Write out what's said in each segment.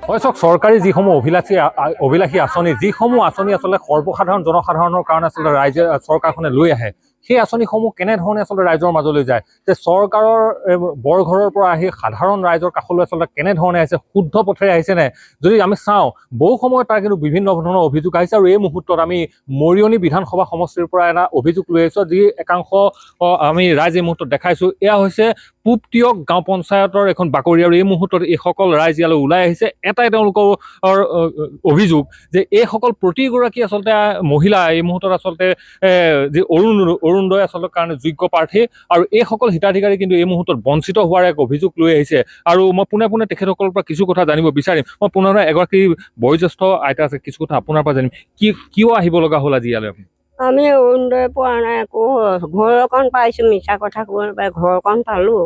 হয় চাওক চৰকাৰী যিসমূহ অভিলাষী আঁচনি যিসমূহ আঁচনি আচলতে সৰ্বসাধাৰণ জনসাধাৰণৰ কাৰণে আচলতে ৰাইজে চৰকাৰখনে লৈ আহে সেই আঁচনিসমূহ কেনেধৰণে আচলতে ৰাইজৰ মাজলৈ যায় যে চৰকাৰৰ বৰঘৰৰ পৰা আহি সাধাৰণ ৰাইজৰ কাষলৈ আচলতে কেনেধৰণে আহিছে শুদ্ধ পথেৰে আহিছে নে যদি আমি চাওঁ বহু সময়ত তাৰ কিন্তু বিভিন্ন ধৰণৰ অভিযোগ আহিছে আৰু এই মুহূৰ্তত আমি মৰিয়নি বিধানসভা সমষ্টিৰ পৰা এটা অভিযোগ লৈ আহিছোঁ যি একাংশ আমি ৰাইজ এই মুহূৰ্তত দেখাইছোঁ এয়া হৈছে পূব টিয়ক গাঁও পঞ্চায়তৰ এখন বাকৰি আৰু এই মুহূৰ্তত এইসকল ৰাইজ ইয়ালৈ ওলাই আহিছে এটাই তেওঁলোকৰ অভিযোগ যে এইসকল প্ৰতিগৰাকী আচলতে মহিলা এই মুহূৰ্তত আচলতে যি অৰুণোদয় আচলতে কাৰণে যোগ্য প্ৰাৰ্থী আৰু এইসকল হিতাধিকাৰী কিন্তু এই মুহূৰ্তত বঞ্চিত হোৱাৰ এক অভিযোগ লৈ আহিছে আৰু মই পোনে পোনে তেখেতসকলৰ পৰা কিছু কথা জানিব বিচাৰিম মই পুনৰ এগৰাকী বয়োজ্যেষ্ঠ আইতা আছে কিছু কথা আপোনাৰ পৰা জানিম কিয় আহিব লগা হ'ল আজি ইয়ালৈ আমি অৰুণোদয় পোৱা নাই একো ঘৰ অকণ পাইছোঁ মিছা কথা ক'ব নাপায় ঘৰ অকণ পালোঁ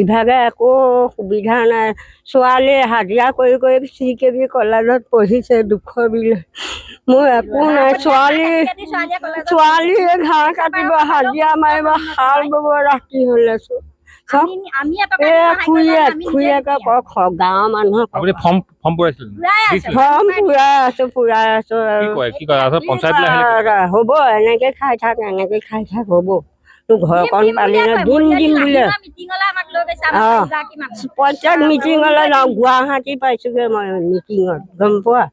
ইভাগে একো সুবিধা নাই ছোৱালীয়ে হাজিৰা কৰি CKB কলেজত পঢ়িছে দুখৰ বিল মোৰ একো নাই ছোৱালীয়ে ঘাঁহ কাটিব হাজিৰা মাৰিব শাল বব ৰাতি হ'লে গাঁৱৰ মানুহক হ'ব এনেকে খাই থাক হ'ব তোৰ ঘৰখন পালি দিম বোলে প্ৰত্যেক মিটিঙলৈ যাওঁ গুৱাহাটী পাইছোগে মই মিটিঙত গম পোৱা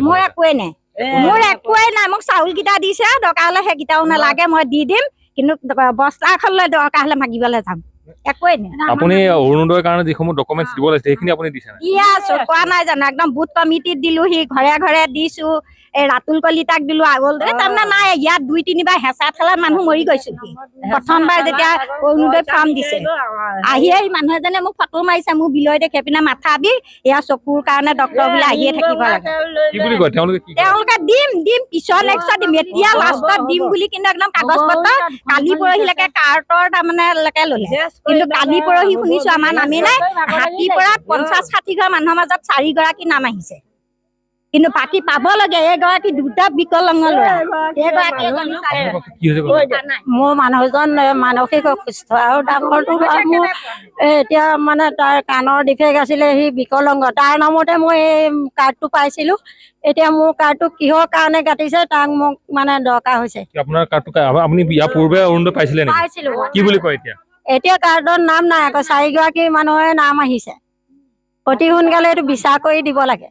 মোৰ একোৱেই নাই মোক চাউল কেইটা দিছে দৰকাৰ হ'লে সেইকেইটাও নালাগে মই দি দিম কিন্তু বস্তা এখন লৈ দৰকাৰ হ'লে মাগিবলৈ যাম একোৱেই নাই আপুনি অৰুণোদয়ৰ কাৰণে যিসমূহ ডকুমেণ্টছ দিব লাগিছে সেইখিনি আপুনি দিছে কোৱা নাই জানো একদম বুথ কমিটিত দিলো সি ঘৰে ঘৰে দিছো এই ৰাতুল কলিতাক দিলো আগল তাৰমানে নাই ইয়াত 2-3বাৰ হেঁচা ঠেলাত মানুহ মৰি গৈছিল প্ৰথমবাৰ যেতিয়া অৰুণোদয় ফৰ্ম দিছে আহিয়ে মানুহ এজনে মোক ফটো মাৰিছে মোৰ বিলৈ দেখি পিনে মাথা বিষ এয়া চকুৰ কাৰণে ডক্তৰ বোলে আহিয়ে থাকিব লাগে তেওঁলোকে দিম পিছৰ নেক্সট দিম এতিয়া লাষ্টত দিম বুলি কিন্তু একদম কাগজ পত্ৰ কালি পৰহিলৈকে কাৰ্টৰ তাৰমানে লৈকে ল'লে কিন্তু কালি পৰহি শুনিছো আমাৰ নামেই নাই হাতীৰ পৰা 50-60 ঘৰ মানুহৰ মাজত 4 গৰাকী নাম আহিছে কিন্তু বাকী পাব লাগে এগৰাকী দুটা বিকলাংগ ল'ৰা মোৰ মানুহজন মানসিক অসুস্থ আৰু ডাঙৰটো মোৰ এতিয়া মানে তাৰ কাণৰ ডিফেক্ট আছিলে সি বিকলাংগ তাৰ নামতে মই এই কাৰ্ডটো পাইছিলোঁ এতিয়া মোৰ কাৰ্ডটো কিহৰ কাৰণে কাটিছে তাক মোক মানে দৰকাৰ হৈছে আপোনাৰ কাৰ্ডটো আপুনি ইয়াৰ পূৰ্বে অৰুণোদয় পাইছিলে নেকি পাইছিলোঁ কি বুলি কয় এতিয়া কাৰ্ডত নাম নাই আকৌ 4 গৰাকী মানুহৰ নাম আহিছে অতি সোনকালে এইটো বিচাৰ কৰি দিব লাগে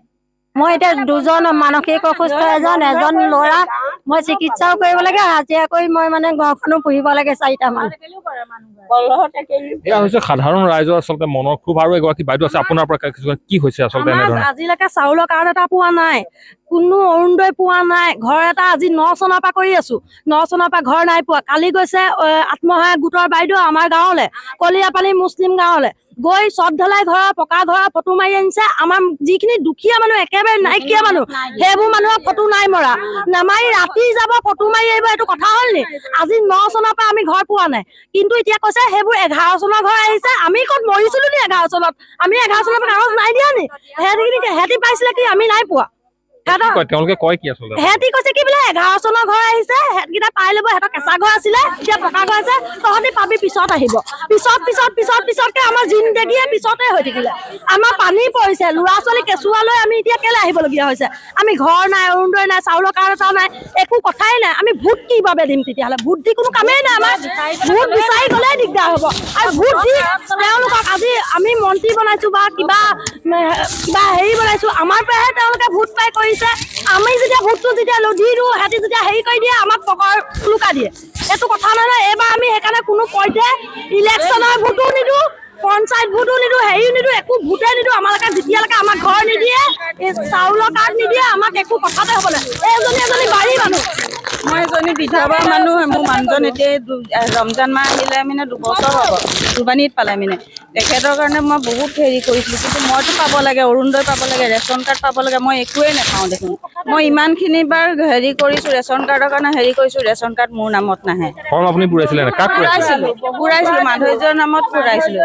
মই এতিয়া দুজন মানসিক অসুস্থ এজন ল'ৰা মই চিকিৎসাও কৰিব লাগে হাজিৰা কৰি মই মানে ঘৰখনো পুহিব লাগে 4টা মান এয়া হৈছে সাধাৰণ ৰাইজৰ আচলতে মনৰ ক্ষোভ আৰু এগৰাকী বাইদেউ আছে আপোনাৰ পৰা কি হৈছে আচলতে আজিলৈকে চাউলৰ কাৰ্ড এটা পোৱা নাই কোনো অৰুণোদয় পোৱা নাই ঘৰ এটা আজি 9 চনৰ পৰা কৰি আছো 9 চনৰ পৰা ঘৰ নাই পোৱা কালি গৈছে আত্মসহায়ক গোটৰ বাইদেউ আমাৰ গাঁৱলৈ কলিয়াপানী মুছলিম গাঁৱলৈ গৈ চব ঢলাই ঘৰৰ পকা ঘৰৰ ফটো মাৰি আনিছে আমাৰ যিখিনি দুখীয়া মানুহ একেবাৰে নাইকিয়া মানুহ সেইবোৰ মানুহৰ ফটো নাই মৰা নামাৰি ৰাতি যাব ফটো মাৰি আহিব এইটো কথা হ'ল নি আজি 9 চনৰ পৰা আমি ঘৰ পোৱা নাই কিন্তু এতিয়া কৈছে সেইবোৰ 11 চনৰ ঘৰ আহিছে আমি ক'ত মৰিছিলো নি 11 চনত আমি 11 চনৰ পৰা কাগজ নাই দিয়া নি সিহঁতি পাইছিলে কি আমি নাই পোৱা তেওঁলোকে কয় কি আচলতে সিহঁতি কৈছে কি বোলে 11 চনৰ ঘৰ আহিছে সিহঁতকেইটা পাই ল'ব সিহঁতৰ কেঁচা ঘৰ আছিলে এতিয়া পকা ঘৰ আছে তহঁতি পাবি পিছত আহিব পিছতকে আমাৰ জিন্দগীয়ে পিছতে হৈ থাকিলে আমাৰ পানী পৰিছে ল'ৰা ছোৱালী কেঁচুৱা লৈ আমি এতিয়া কেলে আহিবলগীয়া হৈছে আমি ঘৰ নাই অৰুণোদয় নাই চাউলৰ কাৰ্ড এটা নাই একো কথাই নাই আমি ভোট কি বাবে দিম তেতিয়াহ'লে ভোট দি কোনো কামেই নাই আমাৰ ভোট বিচাৰি গ'লে দিগদাৰ হ'ব আৰু ভোট দি তেওঁলোকক আজি আমি মন্ত্ৰী বনাইছো বা কিবা হেৰি বনাইছো আমাৰ পৰাহে তেওঁলোকে ভোট পাই কৰিছে আমি যেতিয়া ভোটটো যেতিয়া দি দিওঁ সিহঁতি যেতিয়া হেৰি কৰি দিয়ে আমাক পকৰ লুকা দিয়ে এইটো কথা নহয় এইবাৰ আমি সেইকাৰণে কোনো পইতে ইলেকশ্যনৰ ভোটো নিদিওঁ পঞ্চায়ত ভোটো নিদিওঁ হেৰিও নিদিওঁ একো ভোটে নিদিওঁ আমালোকে যেতিয়ালৈকে আমাক ঘৰ নিদিয়ে এই চাউলৰ কাৰ্ড নিদিয়ে আমাক একো কথাতে হ'ব নাই এজনী বাৰী মানুহ মই এজনী বিধৱা মানুহ মোৰ মানুহজন এতিয়া ৰমজান মাহ আহিলে মানে 2 বছৰ হ'ব কুৰবানীত পালে মানে তেখেতৰ কাৰণে মই বহুত হেৰি কৰিছিলোঁ কিন্তু মইতো পাব লাগে অৰুণোদয় পাব লাগে ৰেচন কাৰ্ড পাব লাগে মই একোৱেই নাপাওঁ দেখোন মই ইমানখিনি বাৰ হেৰি কৰিছোঁ ৰেচন কাৰ্ডৰ কাৰণে হেৰি কৰিছোঁ ৰেচন কাৰ্ড মোৰ নামত নাহে আপুনি পুৰাইছিলোঁ মাধুৰ্যৰ নামত পুৰাইছিলোঁ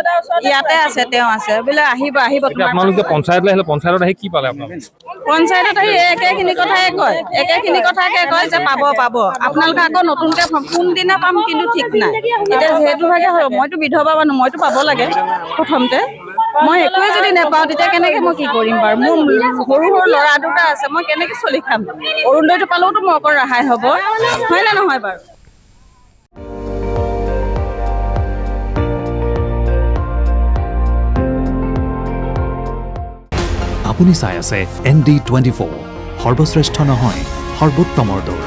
ইয়াতে আছে তেওঁ আছে বোলে আহিব আপোনালোকে পঞ্চায়তলৈ আহিলে পঞ্চায়তত আহি কি পালে আপোনালোকে পঞ্চায়তত আহি একেখিনি কথাকে কয় যে পাব আপোনালোকে আকৌ নতুনকৈ কোনদিনা পাম কিন্তু ঠিক নাই এতিয়া যিহেতু ভাগে মইতো বিধৱা মানুহ মইতো পাব লাগে প্ৰথমতে মই একোৱে যদি নাপাওঁ তেতিয়া কেনেকে মই কি কৰিম বাৰু? মোৰ সৰু সৰু ল'ৰা দুটা আছে, মই কেনেকে চলি খাম? অৰুণোদয়টো পালেওতো মোৰ অকণ ৰেহাই হ'ব, হয় নে নহয় বাৰু? আপুনি চাই আছে ND24, সৰ্বশ্ৰেষ্ঠ নহয় সৰ্বোত্তমৰ দোষ।